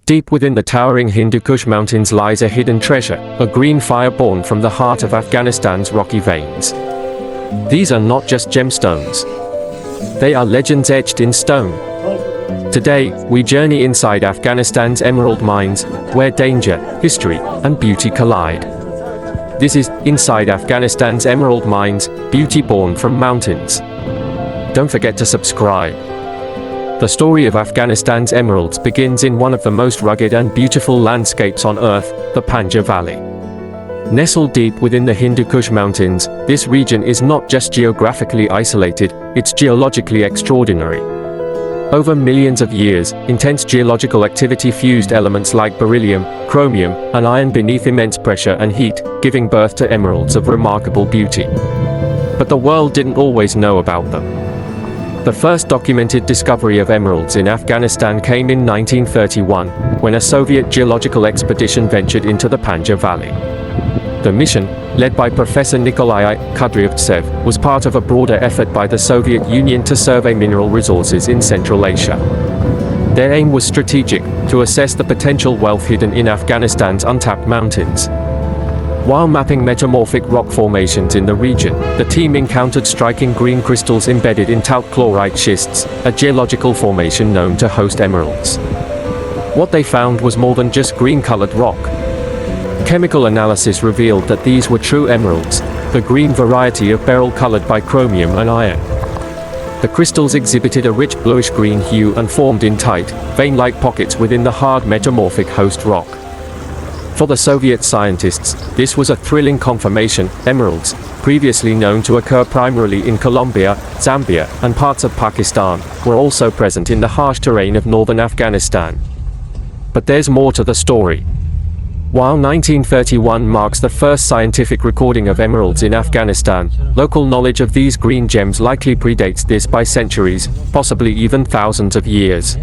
Deep within the towering Hindu Kush Mountains lies a hidden treasure, a green fire born from the heart of Afghanistan's rocky veins. These are not just gemstones. They are legends etched in stone. Today, we journey inside Afghanistan's Emerald Mines, where danger, history, and beauty collide. This is Inside Afghanistan's Emerald Mines, Beauty Born from Mountains. Don't forget to subscribe. The story of Afghanistan's emeralds begins in one of the most rugged and beautiful landscapes on Earth, the Panjshir Valley. Nestled deep within the Hindu Kush Mountains, this region is not just geographically isolated, it's geologically extraordinary. Over millions of years, intense geological activity fused elements like beryllium, chromium, and iron beneath immense pressure and heat, giving birth to emeralds of remarkable beauty. But the world didn't always know about them. The first documented discovery of emeralds in Afghanistan came in 1931, when a Soviet geological expedition ventured into the Panjshir Valley. The mission, led by Professor Nikolai Kudryavtsev, was part of a broader effort by the Soviet Union to survey mineral resources in Central Asia. Their aim was strategic, to assess the potential wealth hidden in Afghanistan's untapped mountains. While mapping metamorphic rock formations in the region, the team encountered striking green crystals embedded in talc chlorite schists, a geological formation known to host emeralds. What they found was more than just green-colored rock. Chemical analysis revealed that these were true emeralds, the green variety of beryl colored by chromium and iron. The crystals exhibited a rich bluish-green hue and formed in tight, vein-like pockets within the hard metamorphic host rock. For the Soviet scientists, this was a thrilling confirmation. Emeralds, previously known to occur primarily in Colombia, Zambia, and parts of Pakistan, were also present in the harsh terrain of northern Afghanistan. But there's more to the story. While 1931 marks the first scientific recording of emeralds in Afghanistan, local knowledge of these green gems likely predates this by centuries, possibly even thousands of years.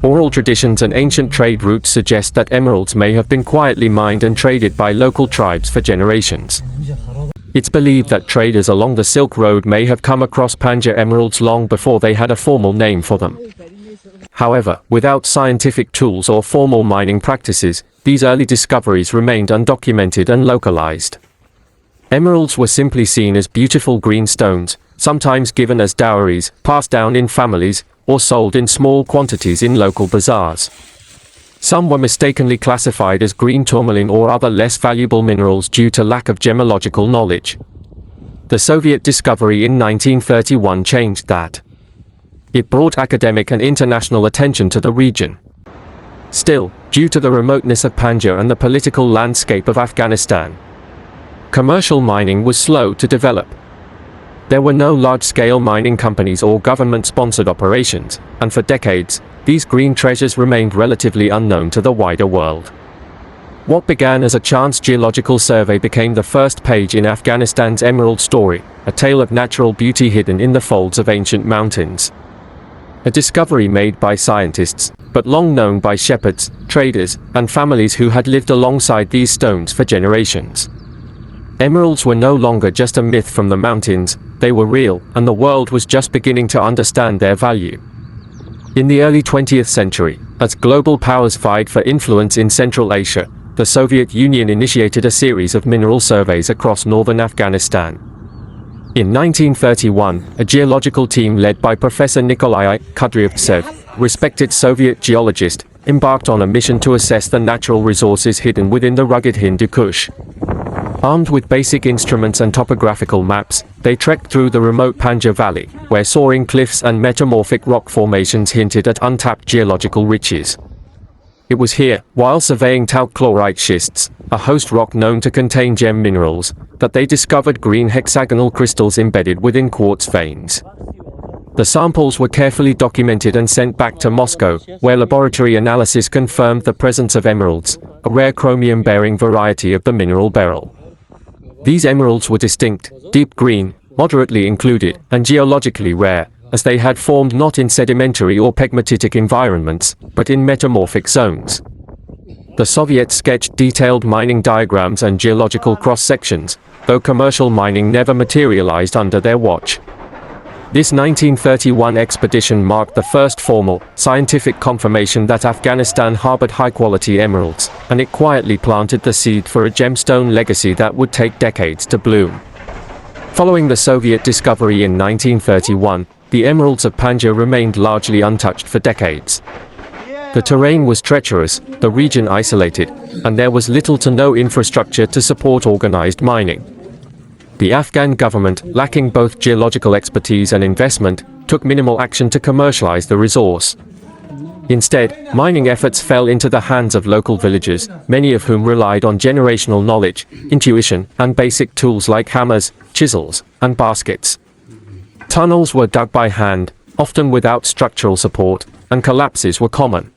Oral traditions and ancient trade routes suggest that emeralds may have been quietly mined and traded by local tribes for generations. It's believed that traders along the Silk Road may have come across Panjshir emeralds long before they had a formal name for them. However, without scientific tools or formal mining practices, these early discoveries remained undocumented and localized. Emeralds were simply seen as beautiful green stones, sometimes given as dowries, passed down in families, or sold in small quantities in local bazaars. Some were mistakenly classified as green tourmaline or other less valuable minerals due to lack of gemological knowledge. The Soviet discovery in 1931 changed that. It brought academic and international attention to the region. Still, due to the remoteness of Panjshir and the political landscape of Afghanistan, commercial mining was slow to develop. There were no large-scale mining companies or government-sponsored operations, and for decades, these green treasures remained relatively unknown to the wider world. What began as a chance geological survey became the first page in Afghanistan's emerald story, a tale of natural beauty hidden in the folds of ancient mountains. A discovery made by scientists, but long known by shepherds, traders, and families who had lived alongside these stones for generations. Emeralds were no longer just a myth from the mountains, they were real, and the world was just beginning to understand their value. In the early 20th century, as global powers vied for influence in Central Asia, the Soviet Union initiated a series of mineral surveys across northern Afghanistan. In 1931, a geological team led by Professor Nikolai Kudryavtsev, respected Soviet geologist, embarked on a mission to assess the natural resources hidden within the rugged Hindu Kush. Armed with basic instruments and topographical maps, they trekked through the remote Panjshir Valley, where soaring cliffs and metamorphic rock formations hinted at untapped geological riches. It was here, while surveying talc chlorite schists, a host rock known to contain gem minerals, that they discovered green hexagonal crystals embedded within quartz veins. The samples were carefully documented and sent back to Moscow, where laboratory analysis confirmed the presence of emeralds, a rare chromium-bearing variety of the mineral beryl. These emeralds were distinct, deep green, moderately included, and geologically rare, as they had formed not in sedimentary or pegmatitic environments, but in metamorphic zones. The Soviets sketched detailed mining diagrams and geological cross-sections, though commercial mining never materialized under their watch. This 1931 expedition marked the first formal, scientific confirmation that Afghanistan harbored high-quality emeralds, and it quietly planted the seed for a gemstone legacy that would take decades to bloom. Following the Soviet discovery in 1931, the emeralds of Panjshir remained largely untouched for decades. The terrain was treacherous, the region isolated, and there was little to no infrastructure to support organized mining. The Afghan government, lacking both geological expertise and investment, took minimal action to commercialize the resource. Instead, mining efforts fell into the hands of local villagers, many of whom relied on generational knowledge, intuition, and basic tools like hammers, chisels, and baskets. Tunnels were dug by hand, often without structural support, and collapses were common.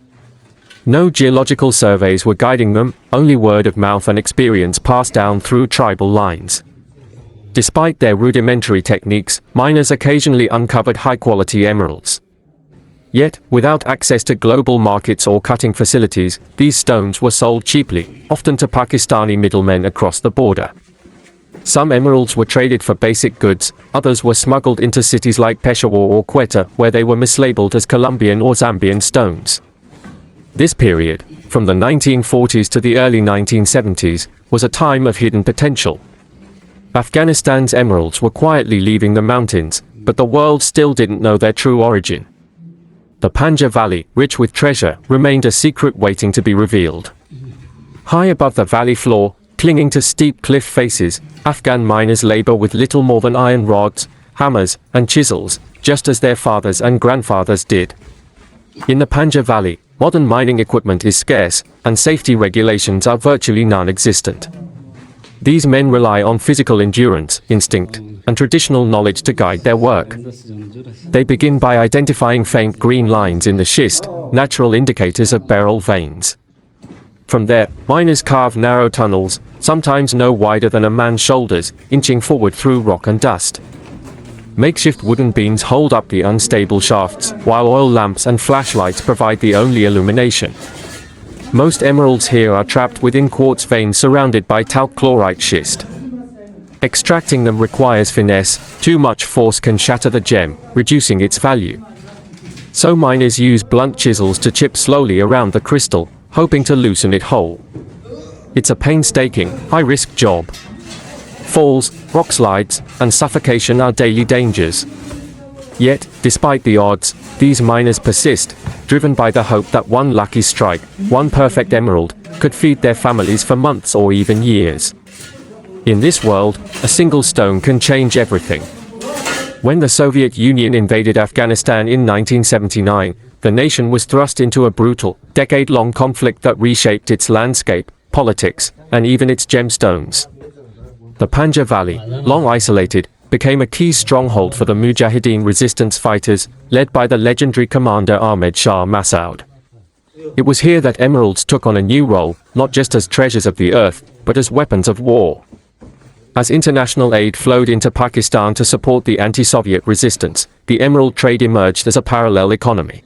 No geological surveys were guiding them, only word of mouth and experience passed down through tribal lines. Despite their rudimentary techniques, miners occasionally uncovered high-quality emeralds. Yet, without access to global markets or cutting facilities, these stones were sold cheaply, often to Pakistani middlemen across the border. Some emeralds were traded for basic goods, others were smuggled into cities like Peshawar or Quetta, where they were mislabeled as Colombian or Zambian stones. This period, from the 1940s to the early 1970s, was a time of hidden potential. Afghanistan's emeralds were quietly leaving the mountains, but the world still didn't know their true origin. The Panjshir Valley, rich with treasure, remained a secret waiting to be revealed. High above the valley floor, clinging to steep cliff faces, Afghan miners labor with little more than iron rods, hammers, and chisels, just as their fathers and grandfathers did. In the Panjshir Valley, modern mining equipment is scarce, and safety regulations are virtually non-existent. These men rely on physical endurance, instinct, and traditional knowledge to guide their work. They begin by identifying faint green lines in the schist, natural indicators of beryl veins. From there, miners carve narrow tunnels, sometimes no wider than a man's shoulders, inching forward through rock and dust. Makeshift wooden beams hold up the unstable shafts, while oil lamps and flashlights provide the only illumination. Most emeralds here are trapped within quartz veins surrounded by talc chlorite schist. Extracting them requires finesse, too much force can shatter the gem, reducing its value. So miners use blunt chisels to chip slowly around the crystal, hoping to loosen it whole. It's a painstaking, high-risk job. Falls, rock slides, and suffocation are daily dangers. Yet, despite the odds, these miners persist, driven by the hope that one lucky strike, one perfect emerald, could feed their families for months or even years. In this world, a single stone can change everything. When the Soviet Union invaded Afghanistan in 1979, the nation was thrust into a brutal, decade-long conflict that reshaped its landscape, politics, and even its gemstones. The Panjshir Valley, long isolated, became a key stronghold for the Mujahideen resistance fighters, led by the legendary commander Ahmed Shah Massoud. It was here that emeralds took on a new role, not just as treasures of the earth, but as weapons of war. As international aid flowed into Pakistan to support the anti-Soviet resistance, the emerald trade emerged as a parallel economy.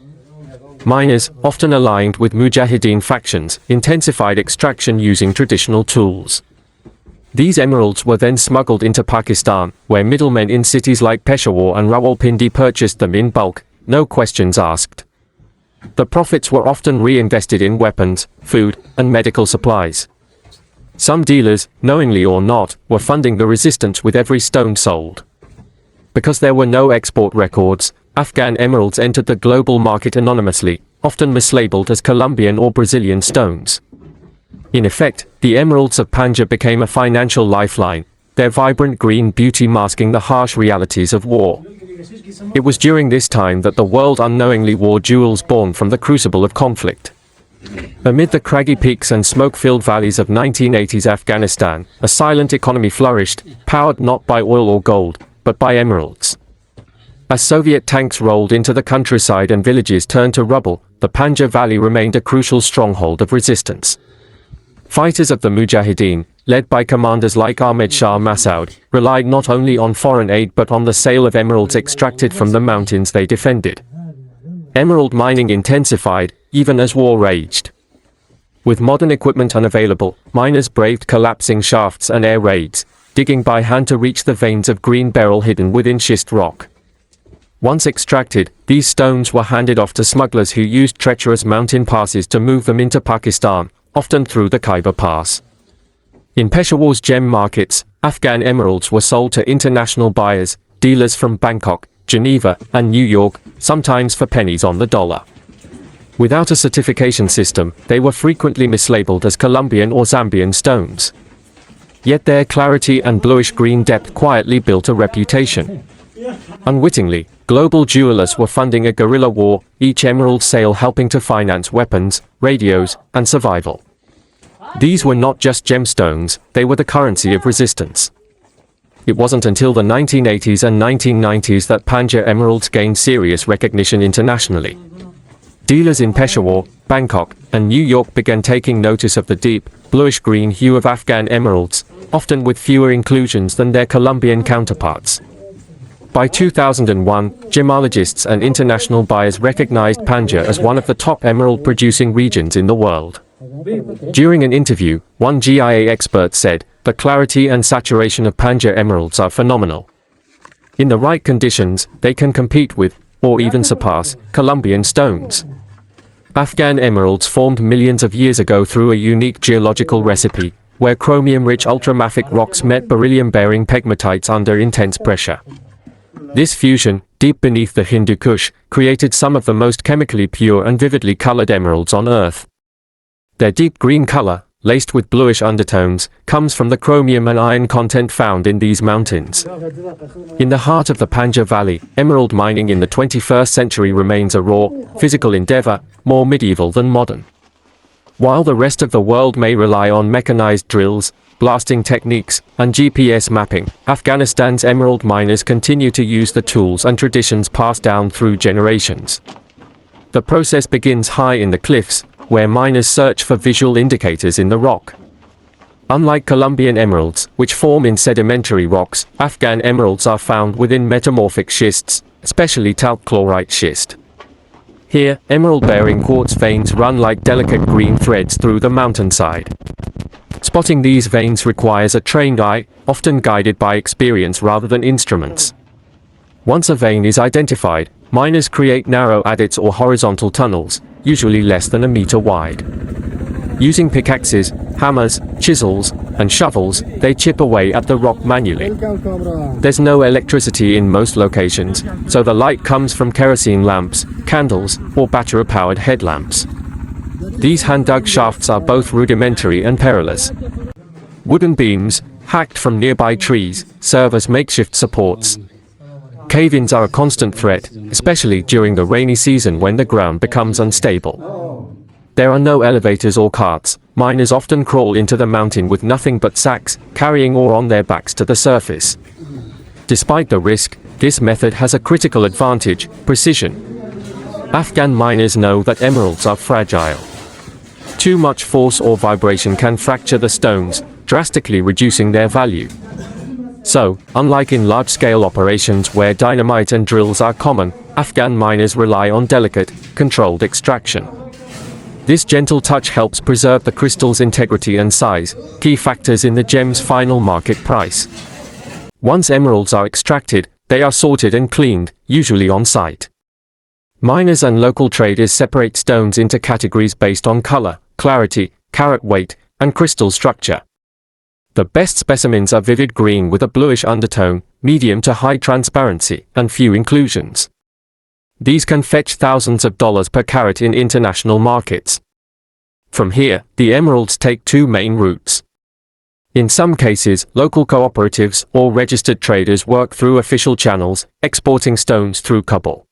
Miners, often aligned with Mujahideen factions, intensified extraction using traditional tools. These emeralds were then smuggled into Pakistan, where middlemen in cities like Peshawar and Rawalpindi purchased them in bulk, no questions asked. The profits were often reinvested in weapons, food, and medical supplies. Some dealers, knowingly or not, were funding the resistance with every stone sold. Because there were no export records, Afghan emeralds entered the global market anonymously, often mislabeled as Colombian or Brazilian stones. In effect, the emeralds of Panjshir became a financial lifeline, their vibrant green beauty masking the harsh realities of war. It was during this time that the world unknowingly wore jewels born from the crucible of conflict. Amid the craggy peaks and smoke-filled valleys of 1980s Afghanistan, a silent economy flourished, powered not by oil or gold, but by emeralds. As Soviet tanks rolled into the countryside and villages turned to rubble, the Panjshir Valley remained a crucial stronghold of resistance. Fighters of the Mujahideen, led by commanders like Ahmed Shah Massoud, relied not only on foreign aid but on the sale of emeralds extracted from the mountains they defended. Emerald mining intensified, even as war raged. With modern equipment unavailable, miners braved collapsing shafts and air raids, digging by hand to reach the veins of green beryl hidden within schist rock. Once extracted, these stones were handed off to smugglers who used treacherous mountain passes to move them into Pakistan, often through the Khyber Pass. In Peshawar's gem markets, Afghan emeralds were sold to international buyers, dealers from Bangkok, Geneva, and New York, sometimes for pennies on the dollar. Without a certification system, they were frequently mislabeled as Colombian or Zambian stones. Yet their clarity and bluish-green depth quietly built a reputation. Unwittingly, global jewelers were funding a guerrilla war, each emerald sale helping to finance weapons, radios, and survival. These were not just gemstones, they were the currency of resistance. It wasn't until the 1980s and 1990s that Panjshir emeralds gained serious recognition internationally. Dealers in Peshawar, Bangkok, and New York began taking notice of the deep, bluish-green hue of Afghan emeralds, often with fewer inclusions than their Colombian counterparts. By 2001, gemologists and international buyers recognized Panjshir as one of the top emerald-producing regions in the world. During an interview, one GIA expert said, "The clarity and saturation of Panjshir emeralds are phenomenal. In the right conditions, they can compete with, or even surpass, Colombian stones." Afghan emeralds formed millions of years ago through a unique geological recipe, where chromium-rich ultramafic rocks met beryllium-bearing pegmatites under intense pressure. This fusion, deep beneath the Hindu Kush, created some of the most chemically pure and vividly colored emeralds on Earth. Their deep green color, laced with bluish undertones, comes from the chromium and iron content found in these mountains. In the heart of the Panjshir Valley, emerald mining in the 21st century remains a raw, physical endeavor, more medieval than modern. While the rest of the world may rely on mechanized drills, blasting techniques, and GPS mapping, Afghanistan's emerald miners continue to use the tools and traditions passed down through generations. The process begins high in the cliffs, where miners search for visual indicators in the rock. Unlike Colombian emeralds, which form in sedimentary rocks, Afghan emeralds are found within metamorphic schists, especially talc chlorite schist. Here, emerald-bearing quartz veins run like delicate green threads through the mountainside. Spotting these veins requires a trained eye, often guided by experience rather than instruments. Once a vein is identified, miners create narrow adits or horizontal tunnels, usually less than a meter wide. Using pickaxes, hammers, chisels, and shovels, they chip away at the rock manually. There's no electricity in most locations, so the light comes from kerosene lamps, candles, or battery-powered headlamps. These hand-dug shafts are both rudimentary and perilous. Wooden beams, hacked from nearby trees, serve as makeshift supports. Cave-ins are a constant threat, especially during the rainy season when the ground becomes unstable. There are no elevators or carts. Miners often crawl into the mountain with nothing but sacks, carrying ore on their backs to the surface. Despite the risk, this method has a critical advantage: precision. Afghan miners know that emeralds are fragile. Too much force or vibration can fracture the stones, drastically reducing their value. So, unlike in large-scale operations where dynamite and drills are common, Afghan miners rely on delicate, controlled extraction. This gentle touch helps preserve the crystal's integrity and size, key factors in the gem's final market price. Once emeralds are extracted, they are sorted and cleaned, usually on site. Miners and local traders separate stones into categories based on color, clarity, carat weight, and crystal structure. The best specimens are vivid green with a bluish undertone, medium to high transparency, and few inclusions. These can fetch thousands of dollars per carat in international markets. From here, the emeralds take two main routes. In some cases, local cooperatives or registered traders work through official channels, exporting stones through Kabul.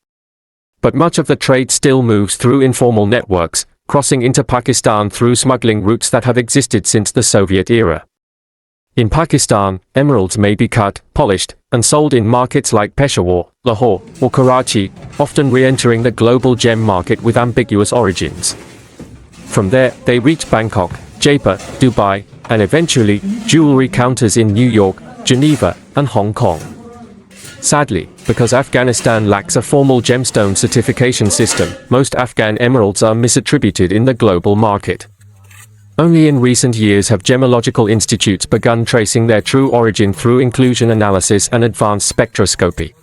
But much of the trade still moves through informal networks, crossing into Pakistan through smuggling routes that have existed since the Soviet era. In Pakistan, emeralds may be cut, polished, and sold in markets like Peshawar, Lahore, or Karachi, often re-entering the global gem market with ambiguous origins. From there, they reach Bangkok, Jaipur, Dubai, and eventually, jewelry counters in New York, Geneva, and Hong Kong. Sadly, because Afghanistan lacks a formal gemstone certification system, most Afghan emeralds are misattributed in the global market. Only in recent years have gemological institutes begun tracing their true origin through inclusion analysis and advanced spectroscopy.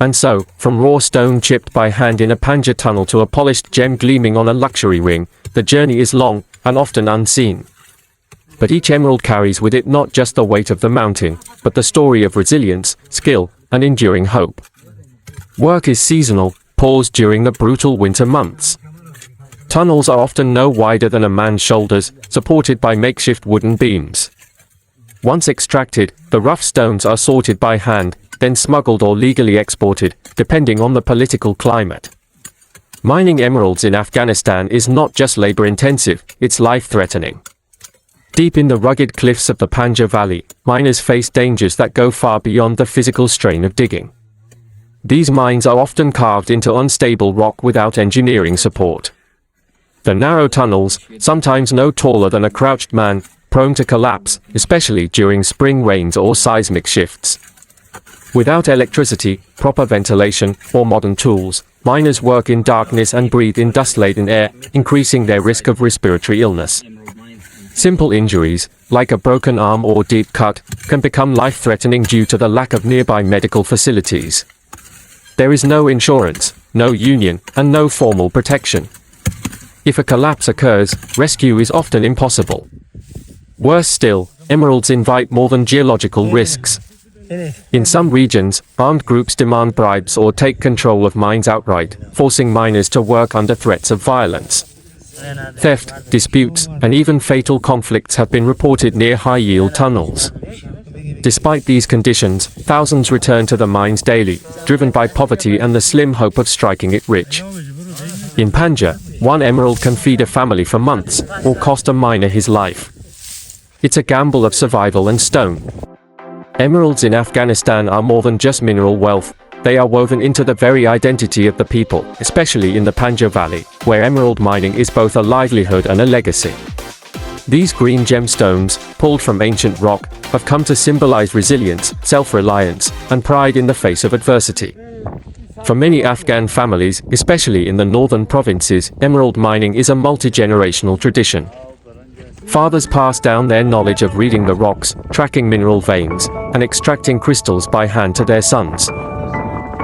And so, from raw stone chipped by hand in a Panjshir tunnel to a polished gem gleaming on a luxury ring, the journey is long, and often unseen. But each emerald carries with it not just the weight of the mountain, but the story of resilience, skill, and enduring hope. Work is seasonal, paused during the brutal winter months. Tunnels are often no wider than a man's shoulders, supported by makeshift wooden beams. Once extracted, the rough stones are sorted by hand, then smuggled or legally exported, depending on the political climate. Mining emeralds in Afghanistan is not just labor-intensive, it's life-threatening. Deep in the rugged cliffs of the Panjshir Valley, miners face dangers that go far beyond the physical strain of digging. These mines are often carved into unstable rock without engineering support. The narrow tunnels, sometimes no taller than a crouched man, prone to collapse, especially during spring rains or seismic shifts. Without electricity, proper ventilation, or modern tools, miners work in darkness and breathe in dust-laden air, increasing their risk of respiratory illness. Simple injuries, like a broken arm or deep cut, can become life-threatening due to the lack of nearby medical facilities. There is no insurance, no union, and no formal protection. If a collapse occurs, rescue is often impossible. Worse still, emeralds invite more than geological risks. In some regions, armed groups demand bribes or take control of mines outright, forcing miners to work under threats of violence. Theft, disputes, and even fatal conflicts have been reported near high-yield tunnels. Despite these conditions, thousands return to the mines daily, driven by poverty and the slim hope of striking it rich. In Panjshir, one emerald can feed a family for months, or cost a miner his life. It's a gamble of survival and stone. Emeralds in Afghanistan are more than just mineral wealth, they are woven into the very identity of the people, especially in the Panjshir Valley, where emerald mining is both a livelihood and a legacy. These green gemstones, pulled from ancient rock, have come to symbolize resilience, self-reliance, and pride in the face of adversity. For many Afghan families, especially in the northern provinces, emerald mining is a multi-generational tradition. Fathers pass down their knowledge of reading the rocks, tracking mineral veins, and extracting crystals by hand to their sons.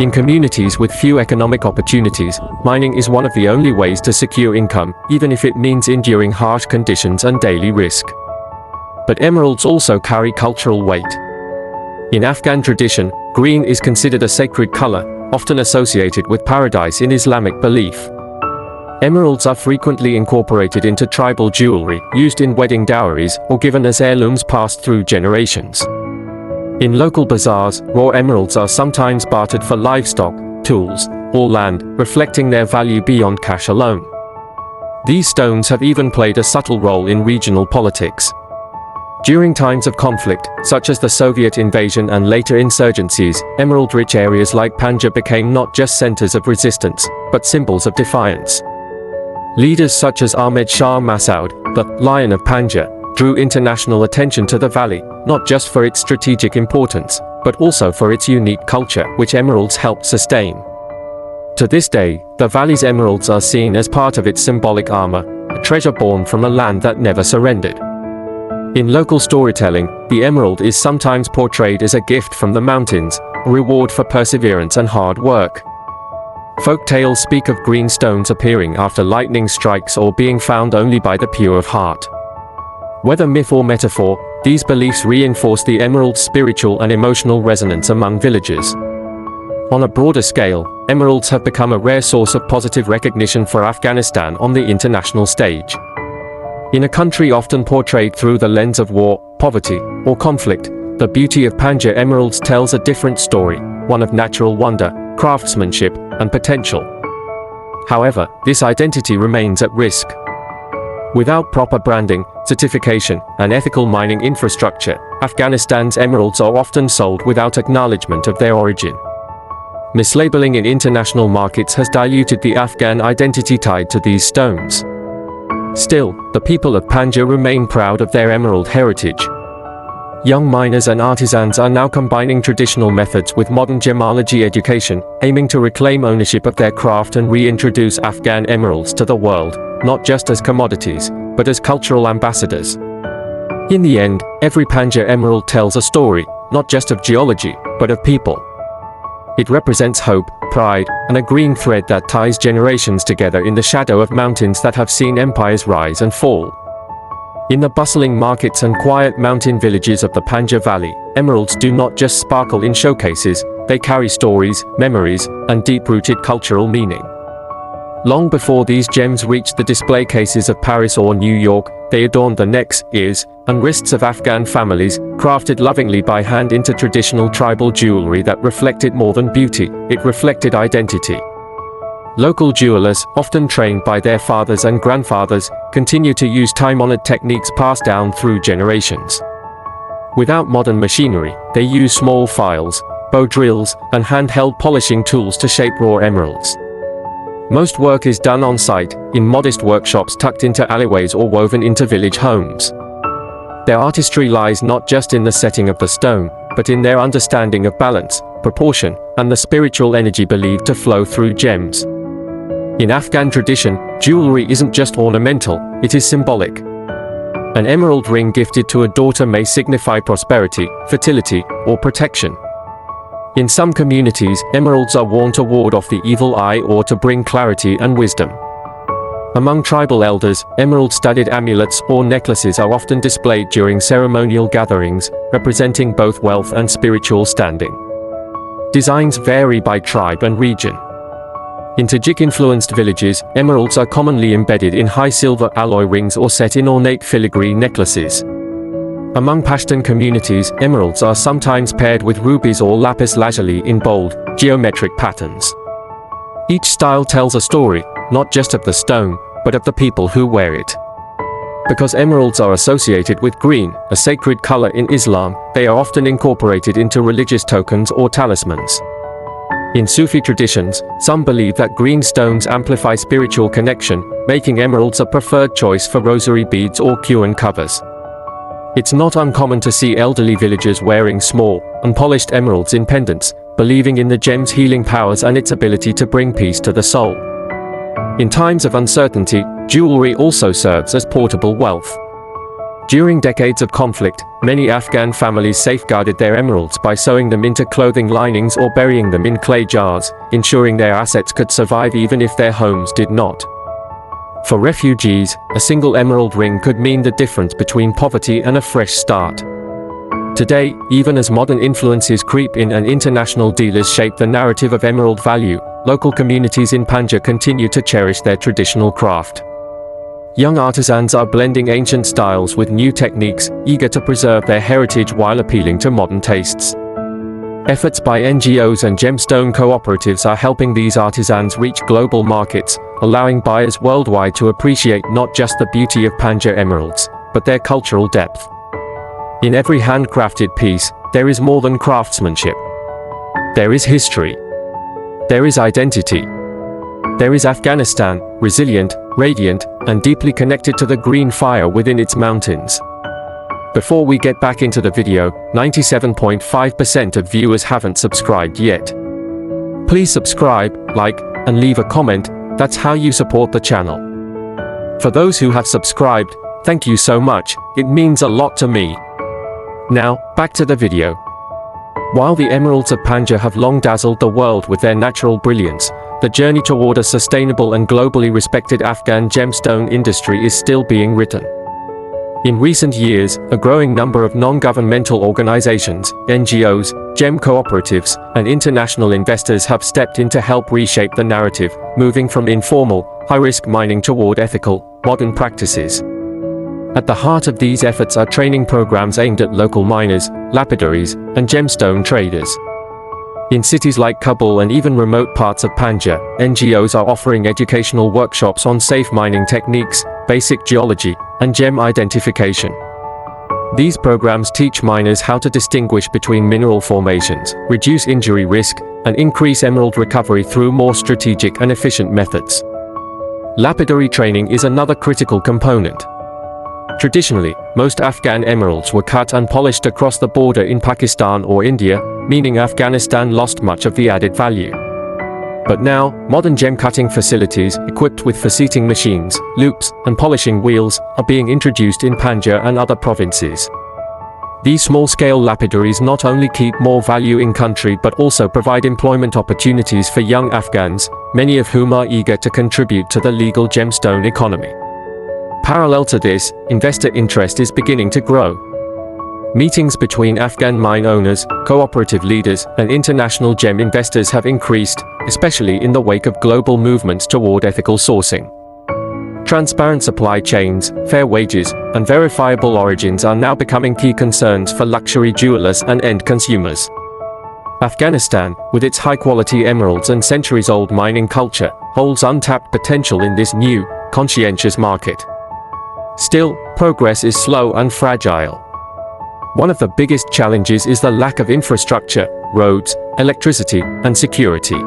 In communities with few economic opportunities, mining is one of the only ways to secure income, even if it means enduring harsh conditions and daily risk. But emeralds also carry cultural weight. In Afghan tradition, green is considered a sacred color, often associated with paradise in Islamic belief. Emeralds are frequently incorporated into tribal jewelry, used in wedding dowries, or given as heirlooms passed through generations. In local bazaars, raw emeralds are sometimes bartered for livestock, tools, or land, reflecting their value beyond cash alone. These stones have even played a subtle role in regional politics. During times of conflict, such as the Soviet invasion and later insurgencies, emerald-rich areas like Panjshir became not just centers of resistance, but symbols of defiance. Leaders such as Ahmed Shah Massoud, the Lion of Panjshir, drew international attention to the valley, not just for its strategic importance, but also for its unique culture, which emeralds helped sustain. To this day, the valley's emeralds are seen as part of its symbolic armor, a treasure born from a land that never surrendered. In local storytelling, the emerald is sometimes portrayed as a gift from the mountains, a reward for perseverance and hard work. Folk tales speak of green stones appearing after lightning strikes or being found only by the pure of heart. Whether myth or metaphor, these beliefs reinforce the emerald's spiritual and emotional resonance among villagers. On a broader scale, emeralds have become a rare source of positive recognition for Afghanistan on the international stage. In a country often portrayed through the lens of war, poverty, or conflict, the beauty of Panjshir emeralds tells a different story, one of natural wonder, craftsmanship, and potential. However, this identity remains at risk. Without proper branding, certification, and ethical mining infrastructure, Afghanistan's emeralds are often sold without acknowledgement of their origin. Mislabeling in international markets has diluted the Afghan identity tied to these stones. Still, the people of Panjshir remain proud of their emerald heritage. Young miners and artisans are now combining traditional methods with modern gemology education, aiming to reclaim ownership of their craft and reintroduce Afghan emeralds to the world, not just as commodities, but as cultural ambassadors. In the end, every Panjshir emerald tells a story, not just of geology, but of people. It represents hope, pride, and a green thread that ties generations together in the shadow of mountains that have seen empires rise and fall. In the bustling markets and quiet mountain villages of the Panjshir Valley, emeralds do not just sparkle in showcases, they carry stories, memories, and deep-rooted cultural meaning. Long before these gems reached the display cases of Paris or New York, they adorned the necks, ears, and wrists of Afghan families, crafted lovingly by hand into traditional tribal jewelry that reflected more than beauty, it reflected identity. Local jewelers, often trained by their fathers and grandfathers, continue to use time-honored techniques passed down through generations. Without modern machinery, they use small files, bow drills, and handheld polishing tools to shape raw emeralds. Most work is done on site, in modest workshops tucked into alleyways or woven into village homes. Their artistry lies not just in the setting of the stone, but in their understanding of balance, proportion, and the spiritual energy believed to flow through gems. In Afghan tradition, jewelry isn't just ornamental, it is symbolic. An emerald ring gifted to a daughter may signify prosperity, fertility, or protection. In some communities, emeralds are worn to ward off the evil eye or to bring clarity and wisdom. Among tribal elders, emerald-studded amulets or necklaces are often displayed during ceremonial gatherings, representing both wealth and spiritual standing. Designs vary by tribe and region. In Tajik-influenced villages, emeralds are commonly embedded in high silver alloy rings or set in ornate filigree necklaces. Among Pashtun communities, emeralds are sometimes paired with rubies or lapis lazuli in bold, geometric patterns. Each style tells a story, not just of the stone, but of the people who wear it. Because emeralds are associated with green, a sacred color in Islam, they are often incorporated into religious tokens or talismans. In Sufi traditions, some believe that green stones amplify spiritual connection, making emeralds a preferred choice for rosary beads or Quran covers. It's not uncommon to see elderly villagers wearing small, unpolished emeralds in pendants, believing in the gem's healing powers and its ability to bring peace to the soul. In times of uncertainty, jewelry also serves as portable wealth. During decades of conflict, many Afghan families safeguarded their emeralds by sewing them into clothing linings or burying them in clay jars, ensuring their assets could survive even if their homes did not. For refugees, a single emerald ring could mean the difference between poverty and a fresh start. Today, even as modern influences creep in and international dealers shape the narrative of emerald value, local communities in Panjshir continue to cherish their traditional craft. Young artisans are blending ancient styles with new techniques, eager to preserve their heritage while appealing to modern tastes. Efforts by NGOs and gemstone cooperatives are helping these artisans reach global markets, allowing buyers worldwide to appreciate not just the beauty of Panjshir emeralds, but their cultural depth. In every handcrafted piece, there is more than craftsmanship. There is history. There is identity. There is Afghanistan, resilient, radiant, and deeply connected to the green fire within its mountains. Before we get back into the video, 97.5% of viewers haven't subscribed yet. Please subscribe, like, and leave a comment. That's how you support the channel. For those who have subscribed, thank you so much, it means a lot to me. Now, back to the video. While the emeralds of Panjshir have long dazzled the world with their natural brilliance, the journey toward a sustainable and globally respected Afghan gemstone industry is still being written. In recent years, a growing number of non-governmental organizations, NGOs, gem cooperatives, and international investors have stepped in to help reshape the narrative, moving from informal, high-risk mining toward ethical, modern practices. At the heart of these efforts are training programs aimed at local miners, lapidaries, and gemstone traders. In cities like Kabul and even remote parts of Panjshir, NGOs are offering educational workshops on safe mining techniques, basic geology, and gem identification. These programs teach miners how to distinguish between mineral formations, reduce injury risk, and increase emerald recovery through more strategic and efficient methods. Lapidary training is another critical component. Traditionally, most Afghan emeralds were cut and polished across the border in Pakistan or India, meaning Afghanistan lost much of the added value. But now, modern gem cutting facilities, equipped with faceting machines, loops, and polishing wheels, are being introduced in Panjshir and other provinces. These small-scale lapidaries not only keep more value in country but also provide employment opportunities for young Afghans, many of whom are eager to contribute to the legal gemstone economy. Parallel to this, investor interest is beginning to grow. Meetings between Afghan mine owners, cooperative leaders, and international gem investors have increased, especially in the wake of global movements toward ethical sourcing. Transparent supply chains, fair wages, and verifiable origins are now becoming key concerns for luxury jewelers and end consumers. Afghanistan, with its high-quality emeralds and centuries-old mining culture, holds untapped potential in this new, conscientious market. Still, progress is slow and fragile. One of the biggest challenges is the lack of infrastructure, roads, electricity, and security.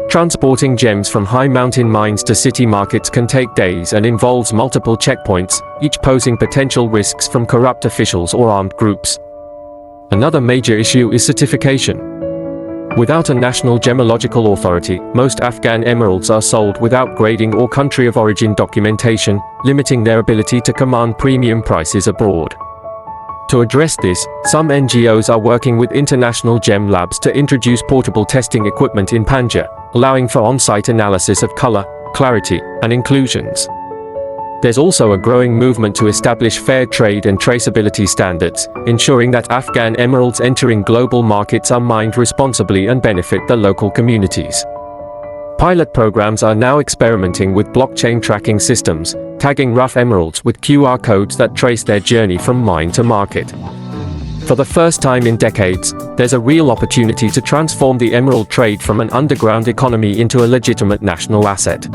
Transporting gems from high mountain mines to city markets can take days and involves multiple checkpoints, each posing potential risks from corrupt officials or armed groups. Another major issue is certification. Without a national gemological authority, most Afghan emeralds are sold without grading or country of origin documentation, limiting their ability to command premium prices abroad. To address this, some NGOs are working with international gem labs to introduce portable testing equipment in Panjshir, allowing for on-site analysis of color, clarity, and inclusions. There's also a growing movement to establish fair trade and traceability standards, ensuring that Afghan emeralds entering global markets are mined responsibly and benefit the local communities. Pilot programs are now experimenting with blockchain tracking systems, tagging rough emeralds with QR codes that trace their journey from mine to market. For the first time in decades, there's a real opportunity to transform the emerald trade from an underground economy into a legitimate national asset.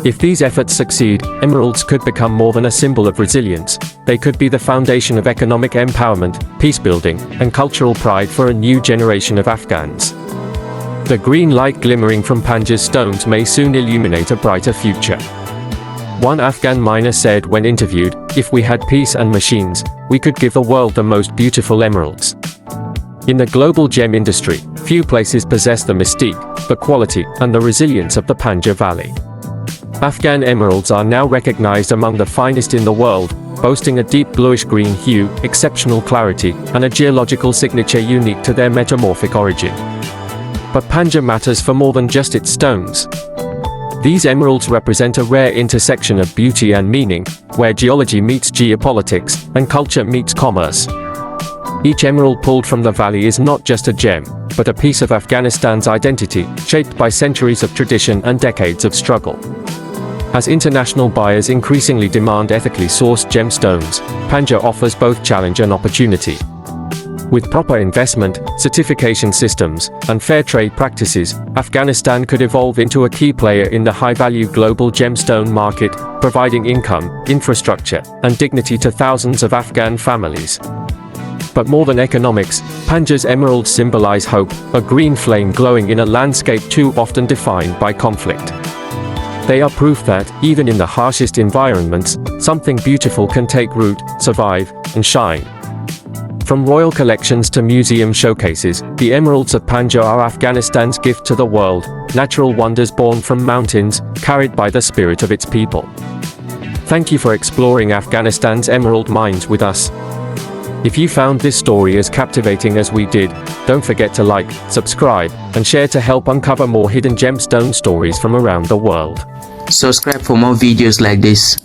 If these efforts succeed, emeralds could become more than a symbol of resilience. They could be the foundation of economic empowerment, peace-building, and cultural pride for a new generation of Afghans. The green light glimmering from Panjshir's stones may soon illuminate a brighter future. One Afghan miner said when interviewed, "If we had peace and machines, we could give the world the most beautiful emeralds." In the global gem industry, few places possess the mystique, the quality, and the resilience of the Panjshir Valley. Afghan emeralds are now recognized among the finest in the world, boasting a deep bluish-green hue, exceptional clarity, and a geological signature unique to their metamorphic origin. But Panjshir matters for more than just its stones. These emeralds represent a rare intersection of beauty and meaning, where geology meets geopolitics, and culture meets commerce. Each emerald pulled from the valley is not just a gem, but a piece of Afghanistan's identity, shaped by centuries of tradition and decades of struggle. As international buyers increasingly demand ethically sourced gemstones, Panjshir offers both challenge and opportunity. With proper investment, certification systems, and fair trade practices, Afghanistan could evolve into a key player in the high-value global gemstone market, providing income, infrastructure, and dignity to thousands of Afghan families. But more than economics, Panjshir's emeralds symbolize hope, a green flame glowing in a landscape too often defined by conflict. They are proof that, even in the harshest environments, something beautiful can take root, survive, and shine. From royal collections to museum showcases, the emeralds of Panjshir are Afghanistan's gift to the world, natural wonders born from mountains, carried by the spirit of its people. Thank you for exploring Afghanistan's emerald mines with us. If you found this story as captivating as we did, don't forget to like, subscribe, and share to help uncover more hidden gemstone stories from around the world. Subscribe for more videos like this.